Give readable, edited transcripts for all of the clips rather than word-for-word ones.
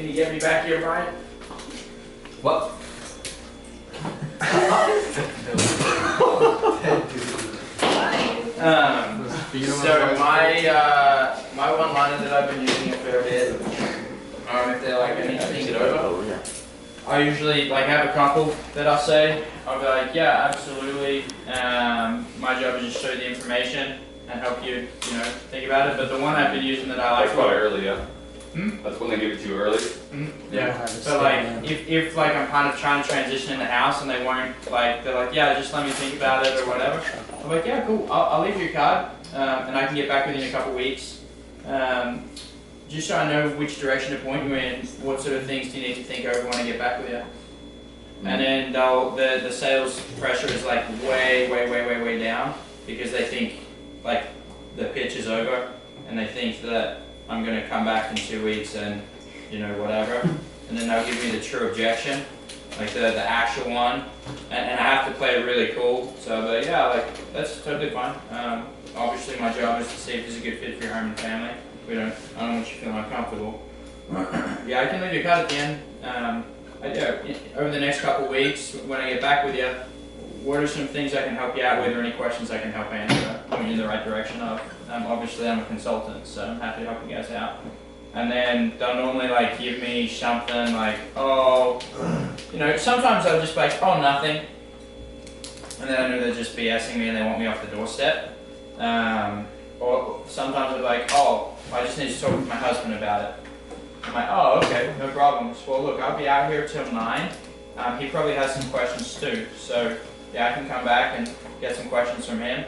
Can you get me back here, Brian? What? So my one-liner that I've been using a fair bit, if they're like, I need to think it over. I usually like have a couple that I'll say. I'll be like, yeah, absolutely. My job is just show you the information and help you, think about it. But the one I've been using that I like. That's probably early, yeah. Hmm? That's when they give it to you early. Yeah. But like, if like I'm kind of trying to transition in the house and they won't like, they're like, yeah, just let me think about it or whatever. I'm like, yeah, cool. I'll leave you a card, and I can get back with you in a couple weeks. Just so I know which direction to point you in. What sort of things do you need to think over when I get back with you? And then the sales pressure is like way down because they think like the pitch is over and they think that I'm going to come back in 2 weeks and whatever, and then they'll give me the true objection, like the actual one, and I have to play it really cool. So but yeah, like that's totally fine. Obviously my job is to see if it's a good fit for your home and family. I don't want you feeling uncomfortable. Yeah, I can leave you a card at the end. Over the next couple of weeks, when I get back with you, what are some things I can help you out with, or any questions I can help answer, point you in the right direction of? Obviously, I'm a consultant, so I'm happy to help you guys out. And then they'll normally like give me something like, oh, sometimes they'll just be like, oh, nothing, and then I know they're just BSing me and they want me off the doorstep. Or sometimes they're like, oh, I just need to talk with my husband about it. I'm like, oh, okay, no problems. Well, look, I'll be out here till 9. He probably has some questions too, so yeah, I can come back and get some questions from him,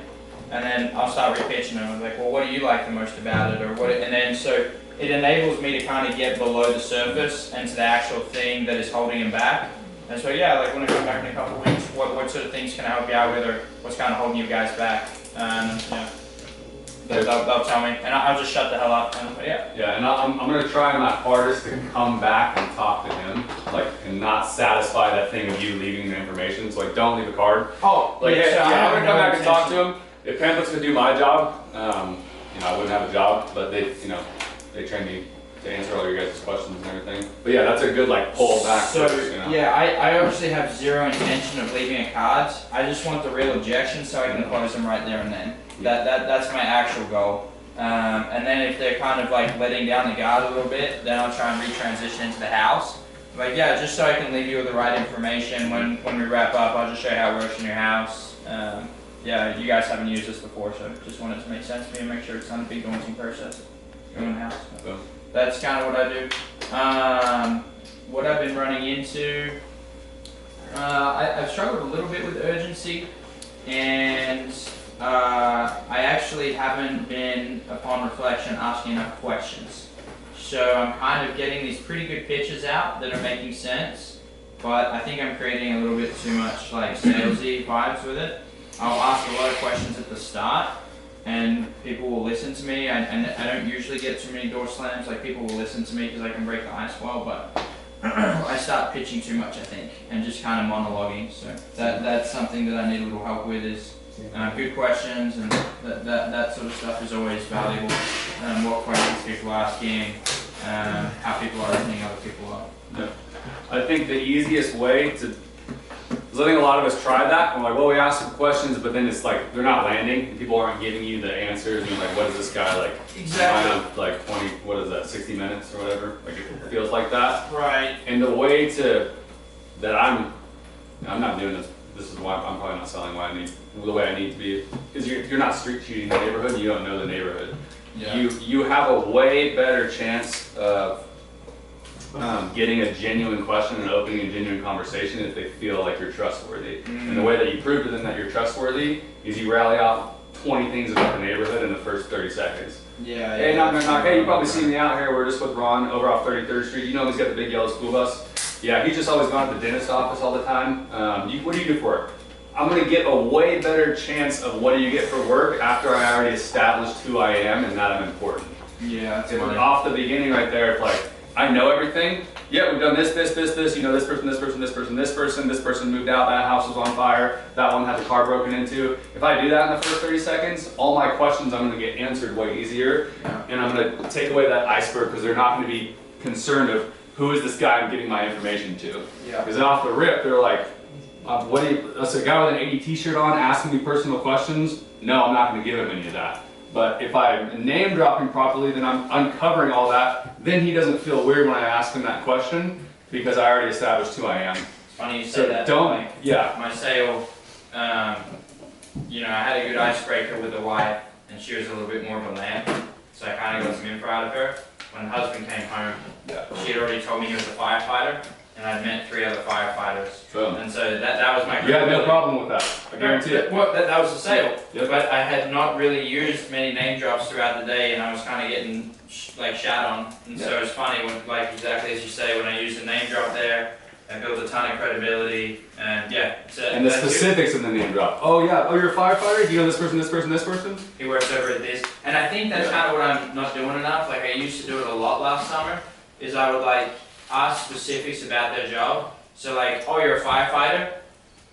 and then I'll start repitching them. I'm like, well, what do you like the most about it, or what? And then so it enables me to kind of get below the surface and to the actual thing that is holding him back. And so yeah, like when I come back in a couple of weeks, what sort of things can I help you out with, or what's kind of holding you guys back? They'll tell me, and I'll just shut the hell up. Yeah, and I'm gonna try my hardest to come back and talk to him, like, and not satisfy that thing of you leaving the information. So like, don't leave a card. Oh, like, yeah. So I'm gonna come back and talk to him. If Pamphlet's gonna do my job, I wouldn't have a job, but they train me to answer all your guys' questions and everything. But yeah, that's a good like pull back. So yeah, I obviously have zero intention of leaving a card. I just want the real objection so I can close them right there and then. That's my actual goal. And then if they're kind of like letting down the guard a little bit, then I'll try and retransition into the house. Like yeah, just so I can leave you with the right information when we wrap up. I'll just show you how it works in your house. Yeah, you guys haven't used this before, so just wanted to make sense to me and make sure it's not a big daunting process. Going in the house. So that's kind of what I do. What I've been running into, I've struggled a little bit with urgency, and I actually haven't been, upon reflection, asking enough questions. So I'm kind of getting these pretty good pitches out that are making sense, but I think I'm creating a little bit too much like salesy vibes with it. I'll ask a lot of questions at the start, and people will listen to me. And I don't usually get too many door slams. Like people will listen to me because I can break the ice well, but I start pitching too much, I think, and just kind of monologuing. So that's something that I need a little help with is good questions, and that sort of stuff is always valuable. What questions people are asking, how people are opening other people up. Yeah. I think the easiest way to, because I think a lot of us try that. We're like, well, we ask some questions, but then it's like they're not landing, and people aren't giving you the answers. And you're like, what is this guy like? Exactly. Like 20, what is that, 60 minutes or whatever? Like it feels like that. Right. And the way that I'm not doing this. This is why I'm probably not selling the way I need to be, because you're not street shooting the neighborhood. You don't know the neighborhood. Yeah. You have a way better chance of getting a genuine question and opening a genuine conversation if they feel like you're trustworthy. And the way that you prove to them that you're trustworthy is you rally off 20 things about the neighborhood in the first 30 seconds. Yeah. Hey, hey, you probably see me out here. We're just with Ron over off 33rd Street. You know he's got the big yellow school bus. Yeah, he's just always gone to the dentist office all the time. What do you do for work? I'm going to get a way better chance of what do you get for work after I already established who I am and that I'm important. Yeah, that's funny. Off the beginning right there, it's like, I know everything. Yeah, we've done this, you know, this person moved out, that house was on fire, that one had the car broken into. If I do that in the first 30 seconds, all my questions I'm going to get answered way easier. And I'm going to take away that iceberg because they're not going to be concerned of who is this guy I'm giving my information to? Yeah. Because off the rip, they're like, what do you, that's a guy with an 80 t-shirt on asking me personal questions. No, I'm not going to give him any of that. But if I'm name dropping properly, then I'm uncovering all that. Then he doesn't feel weird when I ask him that question because I already established who I am. It's funny you say So that. don't, like, yeah. my sale, you know, I had a good icebreaker with the wife, and she was a little bit more of a lamb. So I kind of got some info out of her. When the husband came home, she had already told me he was a firefighter, and I'd met 3 other firefighters. Boom. And so that was my. You had no problem with that. I guarantee it. Well, that was a sale. Yep. But I had not really used many name drops throughout the day, and I was kind of getting like shat on. And so it's funny when, like exactly as you say, when I used a name drop there, I built a ton of credibility, and yeah. And the specifics of the name drop. Oh yeah, oh you're a firefighter? Do you know this person, this person, this person? He works over at this. And I think that's kind of what I'm not doing enough. Like I used to do it a lot last summer, is I would like ask specifics about their job. So like, oh you're a firefighter?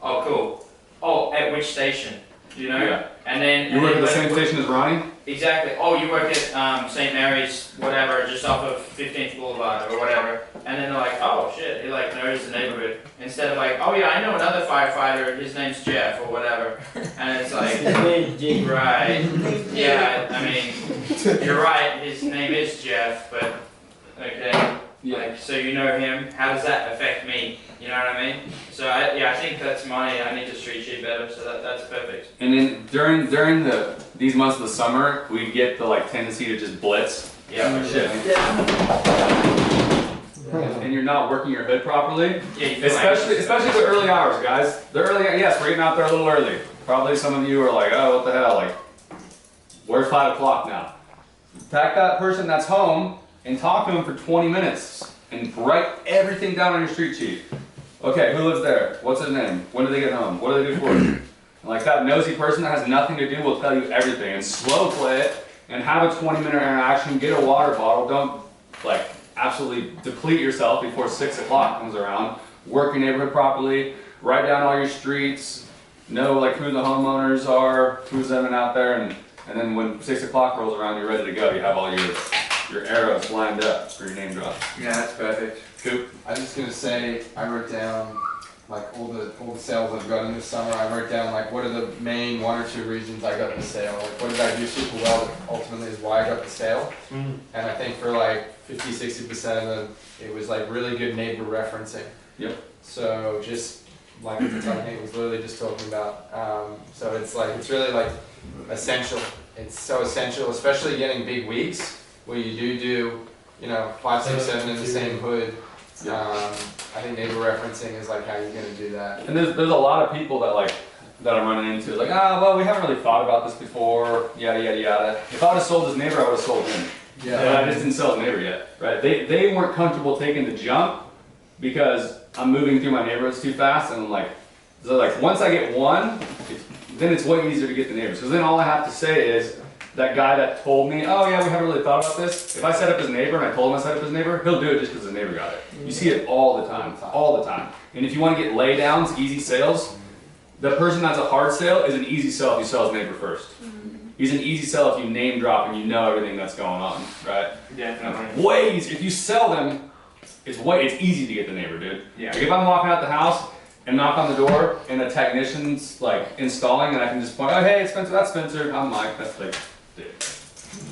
Oh cool. Oh, at which station? You know? Yeah. And then you work at the same station as Ronnie? Exactly. Oh, you work at St. Mary's, whatever, just off of 15th Boulevard or whatever. And then they're like, oh shit, he like knows the neighborhood. Instead of like, oh yeah, I know another firefighter, his name's Jeff or whatever. And it's like, right. Yeah, I mean, you're right, his name is Jeff, but okay. Yeah. Like, so you know him, how does that affect me? You know what I mean? So I think that's I need to street sheet better, so that's perfect. And then during these months of the summer, we get the like tendency to just blitz. Yeah, for sure. And you're not working your hood properly. Yeah, especially the early hours, guys. The early, yes, we're getting out there a little early. Probably some of you are like, oh, what the hell? Like, where's 5 o'clock now? Pack that person that's home and talk to him for 20 minutes and write everything down on your street sheet. Okay, who lives there? What's his name? When do they get home? What do they do for work? And like that nosy person that has nothing to do will tell you everything, and slow play it and have a 20-minute interaction. Get a water bottle. Don't like absolutely deplete yourself before 6 o'clock comes around. Work your neighborhood properly. Write down all your streets. Know like who the homeowners are, who's living out there, and then when 6 o'clock rolls around, you're ready to go. You have all your arrows lined up for your name drop. Yeah, that's perfect. Coop. I was just gonna say, I wrote down like all the sales I've gotten this summer. I wrote down like what are the main 1 or 2 reasons I got the sale. Like what did I do super well that ultimately is why I got the sale. And I think for like 50-60% of them, it was like really good neighbor referencing. Yep. So just like Nate was literally just talking about. So it's like it's really like essential. It's so essential, especially getting big weeks where you do you know 5, 6, 7 in the same hood. I think neighbor referencing is like how you're gonna do that. And there's a lot of people that I'm running into like, well, we haven't really thought about this before, yada yada yada. If I would have sold his neighbor, I would have sold him. Yeah. But I just didn't sell his neighbor yet, right? They weren't comfortable taking the jump because I'm moving through my neighborhoods too fast, and so like once I get one, then it's way easier to get the neighbors. Because then all I have to say is, that guy that told me, oh yeah, we haven't really thought about this. If I set up his neighbor and I told him I set up his neighbor, he'll do it just because his neighbor got it. You see it all the time, all the time. And if you want to get laydowns, easy sales, the person that's a hard sale is an easy sell if you sell his neighbor first. He's an easy sell if you name drop and you know everything that's going on, right? Definitely. Way easy. If you sell them, it's easy to get the neighbor, dude. Yeah. Like if I'm walking out the house and knock on the door and a technician's like installing and I can just point, oh hey, it's Spencer, that's Spencer. I'm Mike, that's like, dude.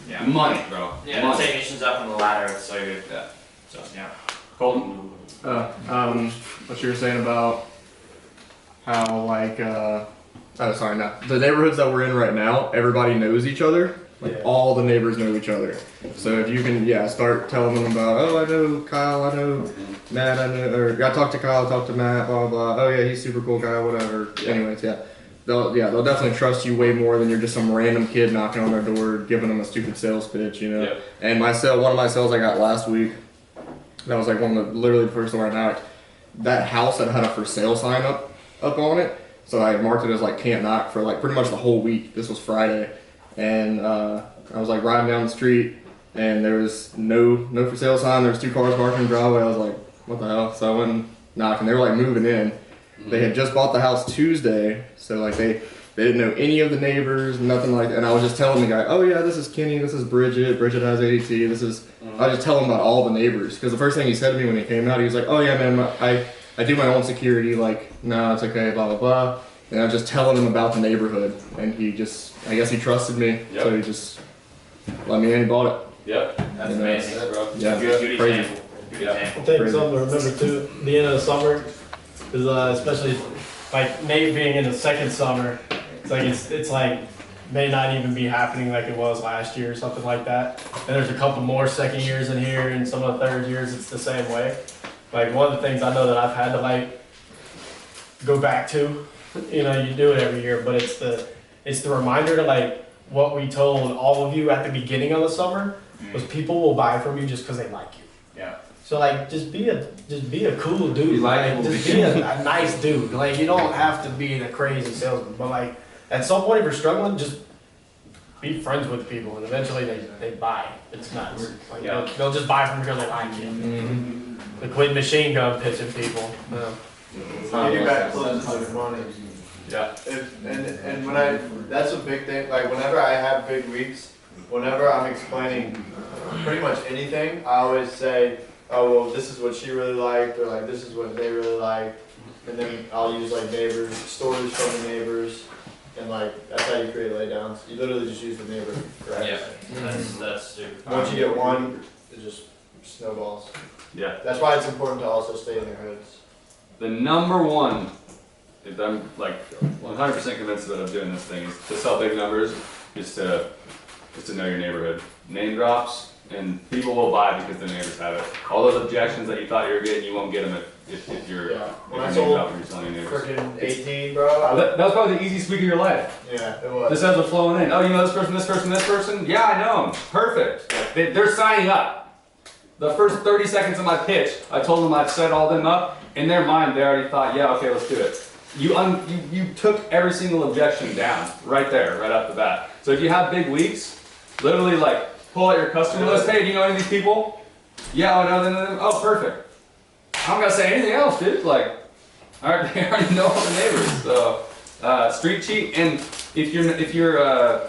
Yeah. Money, bro. Yeah, money. the technician's up on the ladder, it's so good. Yeah. So, yeah. Colton? What you were saying about how like, the neighborhoods that we're in right now, everybody knows each other. Like all the neighbors know each other. So if you can, start telling them about, oh, I know Kyle, I know Matt, I know, or I talked to Kyle, talked to Matt, blah, blah, blah. Oh yeah, he's a super cool guy, whatever. Yeah. Anyways, they'll definitely trust you way more than you're just some random kid knocking on their door, giving them a stupid sales pitch, you know? Yep. And one of my sales I got last week, that was like literally the first one I knocked. That house that had a for sale sign up on it, so I marked it as like can't knock for like pretty much the whole week. This was Friday. And I was like riding down the street and there was no for sale sign. There was 2 cars parked in the driveway. I was like, what the hell? So I went and knocked and they were like moving in. They had just bought the house Tuesday. So like they They didn't know any of the neighbors, nothing like that. And I was just telling the guy, oh yeah, this is Kenny, this is Bridget, Bridget has ADT, this is, I was just telling him about all the neighbors. Because the first thing he said to me when he came out, he was like, oh yeah man, I do my own security, like, no, it's okay, blah, blah, blah. And I was just telling him about the neighborhood. And he just, I guess he trusted me, so he just let me in and bought it. Yep. That's amazing, bro. Yeah, Good crazy. example. Good Yeah. example. I think something to remember too, the end of the summer, is especially like Nate being in the second summer, it's like may not even be happening like it was last year or something like that. And there's a couple more second years in here, and some of the third years it's the same way. Like one of the things I know that I've had to like go back to, you know, you do it every year, but it's the reminder to like what we told all of you at the beginning of the summer was people will buy from you just because they like you. Yeah. So like, just be a cool dude. Be Like, likable. just be a nice dude. Like, you don't have to be the crazy salesman, but like, at some point if you're struggling, just be friends with people, and eventually they buy. It's nuts. Like, Yeah. they'll just buy from because they like you. The quit machine gun pitching people. Getting back close to the money. Yeah. And when that's a big thing, like whenever I have big weeks, whenever I'm explaining pretty much anything, I always say, oh well, this is what she really liked, or like this is what they really liked, and then I'll use like neighbors, stories from the neighbors, and like that's how you create laydowns. You literally just use the neighbor, correct? Yeah, that's super. Once you get one, it just snowballs. Yeah. That's why it's important to also stay in the hoods. The number one, if I'm like 100% convinced that I'm doing this thing, is to sell big numbers, is to know your neighborhood. Name drops, and people will buy because the neighbors have it. All those objections that you thought you were getting, you won't get them if you're When I name sold dropping, you're selling your neighbors. freaking 18, bro. That was probably the easiest week of your life. Yeah, it was. This has been flowing in. Oh, you know this person, this person, this person? Yeah, I know them. Perfect. They're signing up. The first 30 seconds of my pitch, I told them I'd set all them up. In their mind, they already thought, yeah, okay, let's do it. You took every single objection down right there, right off the bat. So if you have big weeks, literally like pull out your customer list. Hey, do you know any of these people? Yeah, I know them. Oh, perfect. I don't gotta say anything else, dude. Like, all right, they already know all the neighbors. So street cheat, and if your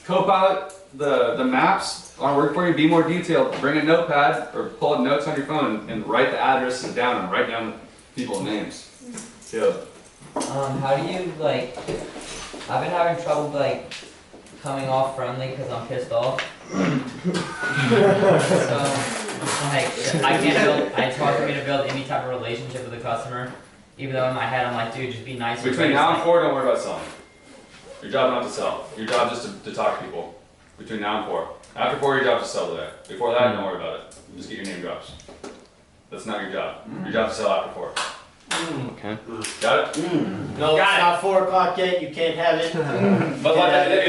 co-pilot, the maps aren't working for you, be more detailed. Bring a notepad or pull up notes on your phone and write the addresses down and write down people's names. Yeah. How do you like? I've been having trouble like coming off friendly because I'm pissed off. So like, I can't build. It's hard for me to build any type of relationship with a customer, even though in my head I'm like, dude, just be nice. Between now and 4, don't worry about selling. Your job not to sell. Your job just to talk to people. Between now and 4. After 4, your job is to sell today. Before that, don't worry about it. Just get your name drops. That's not your job. Your job is to sell after 4. Okay. Got it? No, it's not 4 o'clock yet. You can't have it. But like, if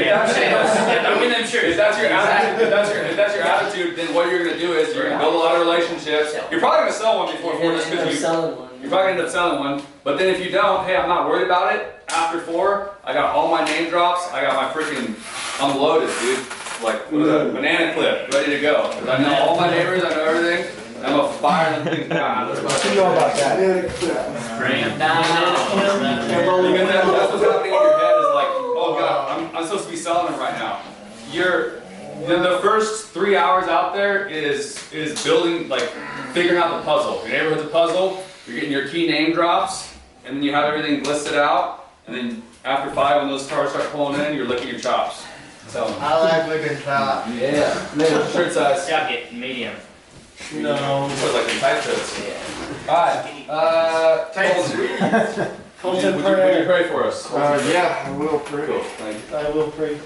Don't get them sure. that's your attitude, if that's your attitude, then what you're gonna do is you're gonna build a lot of relationships. You're probably gonna sell one before 4 just because you're probably gonna end up selling one. But then if you don't, hey, I'm not worried about it. After 4, I got all my name drops. I got my freaking, I'm loaded, dude. Like banana clip, ready to go. I know all my neighbors. I know everything. I'm gonna fire them things down. You know about that. Bring them down. Because that's what's happening in your head is like, oh god, I'm supposed to be selling them right now. The first 3 hours out there is building, like figuring out the puzzle. Your neighborhood's a puzzle. You're getting your key name drops, and then you have everything listed out. And then after 5, when those cars start pulling in, you're licking your chops. Selling them. I like looking top. Yeah. Shirt size. Jacket, medium. No. Sort of like the tight shirts. Yeah. Alright. Would you pray for us? Yeah, I will pray. Cool. Thank you. I will pray.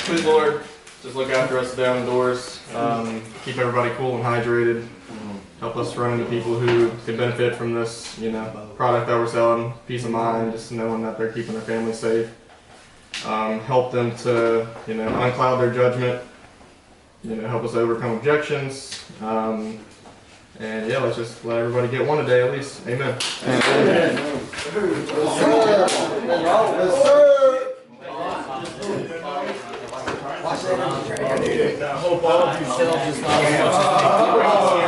Please, Lord, just look after us today on the doors. Keep everybody cool and hydrated. Help us run into people who can benefit from this, product that we're selling. Peace of mind, just knowing that they're keeping their family safe. Help them to, uncloud their judgment. Help us overcome objections. And yeah, let's just let everybody get one a day at least. Amen. I hope all of you sell just not as much as